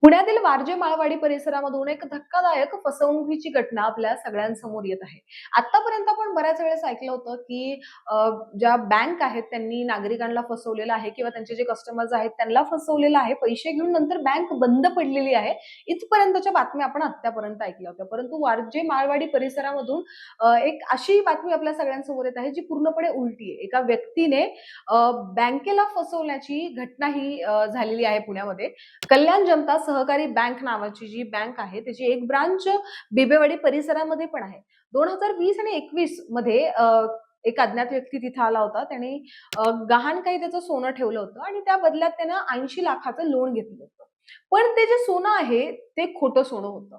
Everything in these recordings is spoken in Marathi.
पुण्यातील वारजे माळवाडी परिसरामधून एक धक्कादायक फसवणुकीची घटना आपल्या सगळ्यांसमोर येत आहे. आतापर्यंत आपण बऱ्याच वेळेस ऐकलं होतं, की ज्या बँक आहेत त्यांनी नागरिकांना फसवलेलं आहे किंवा त्यांचे जे कस्टमर्स आहेत त्यांना फसवलेलं आहे. पैसे घेऊन नंतर बँक बंद पडलेली आहे. इथपर्यंतच्या बातम्या आपण आत्तापर्यंत ऐकल्या होत्या. परंतु वारजे माळवाडी परिसरामधून एक अशी बातमी आपल्या सगळ्यांसमोर येत आहे, जी पूर्णपणे उलटी आहे. एका व्यक्तीने बँकेला फसवण्याची घटना ही झालेली आहे पुण्यामध्ये. कल्याण जनता सहकारी बँक नावाची जी बँक आहे त्याची एक ब्रांच बिबेवाडी परिसरामध्ये पण आहे. 2020 आणि 21 मध्ये एक अज्ञात व्यक्ती तिथे आला होता. त्याने गहाण काही त्याचं सोनं ठेवलं होतं आणि त्या बदल्यात त्यानं 80 लाखाचं लोन घेतलं होतं. पण ते जे सोनं आहे ते खोटं सोनं होतं.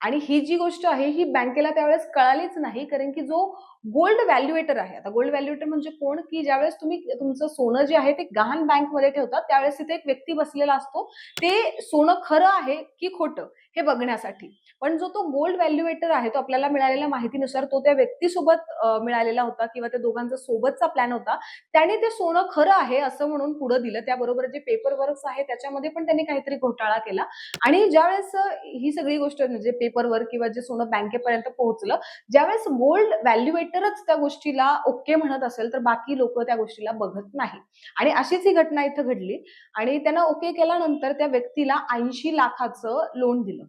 आणि ही जी गोष्ट आहे ही बँकेला त्यावेळेस कळालीच नाही, कारण की जो गोल्ड व्हॅल्युएटर आहे, आता गोल्ड व्हॅल्युएटर म्हणजे कोण, की ज्यावेळेस तुम्ही तुमचं सोनं जे आहे ते गहाण बँकमध्ये ठेवतात त्यावेळेस तिथे एक व्यक्ती बसलेला असतो, ते सोनं खरं आहे की खोटं हे बघण्यासाठी. पण जो तो गोल्ड व्हॅल्युएटर आहे तो आपल्याला मिळालेल्या माहितीनुसार तो त्या व्यक्तीसोबत मिळालेला होता किंवा त्या दोघांचा सोबतचा प्लॅन होता. त्याने ते सोनं खरं आहे असं म्हणून पुढे दिलं. त्याबरोबर जे पेपर वर्क्स आहे त्याच्यामध्ये पण त्यांनी काहीतरी घोटाळा केला. आणि ज्यावेळेस ही सगळी गोष्ट म्हणजे पेपर वर्क किंवा जे सोनं बँकेपर्यंत पोहोचलं, ज्यावेळेस गोल्ड व्हॅल्युएटरच त्या गोष्टीला ओके म्हणत असेल तर बाकी लोक त्या गोष्टीला बघत नाही. आणि अशीच ही घटना इथं घडली आणि त्यानं ओके केल्यानंतर त्या व्यक्तीला 80 लाखाचं लोन दिलं.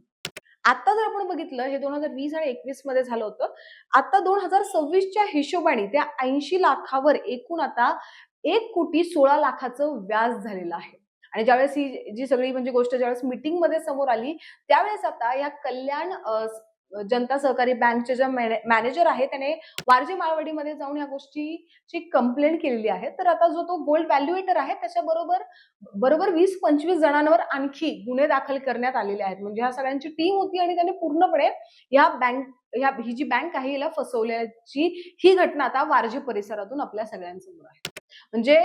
आता जर आपण बघितलं हे 2020 आणि 21 मध्ये झालं होतं. आता 2026च्या हिशोबाने त्या 80 लाखावर एकूण आता 1,16,00,000चं व्याज झालेलं आहे. आणि ज्यावेळेस ही जी सगळी म्हणजे गोष्ट ज्यावेळेस मीटिंगमध्ये समोर आली, त्यावेळेस आता या कल्याण जनता सहकारी बँकचे जे मॅनेजर आहे त्याने वारजे माळवाडीमध्ये जाऊन या गोष्टीची कंप्लेंट केलेली आहे. तर आता जो तो गोल्ड व्हॅल्युएटर आहे त्याच्याबरोबर 20-25 जणांवर आणखी गुन्हे दाखल करण्यात आलेले आहेत. म्हणजे ह्या सगळ्यांची टीम होती आणि त्याने पूर्णपणे ही जी बँक आहे हिला फसवल्याची ही घटना आता वारजे परिसरातून आपल्या सगळ्यांसमोर आहे. म्हणजे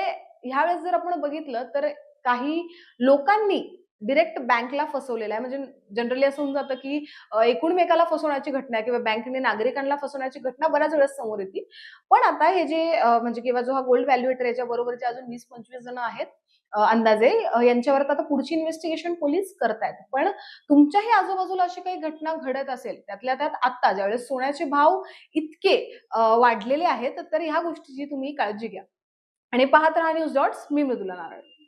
ह्यावेळेस जर आपण बघितलं तर काही लोकांनी डिरेक्ट बँकला फसवलेलं आहे. म्हणजे जनरली असं होऊन जातं, की एकमेकाला फसवण्याची घटना किंवा बँकेने नागरिकांना फसवण्याची घटना बऱ्याच वेळेस समोर येते. पण आता हे जे म्हणजे किंवा जो हा गोल्ड व्हॅल्युएटर याच्या बरोबरचे अजून 20-25 जण आहेत अंदाजे, यांच्यावर आता पुढची इन्व्हेस्टिगेशन पोलीस करतायत. पण तुमच्याही आजूबाजूला अशी काही घटना घडत असेल, त्यातल्या त्यात आता ज्यावेळेस सोन्याचे भाव इतके वाढलेले आहेत, तर ह्या गोष्टीची तुम्ही काळजी घ्या. आणि पाहत राहा न्यूज डॉट्स. मी मृदुला नारळ.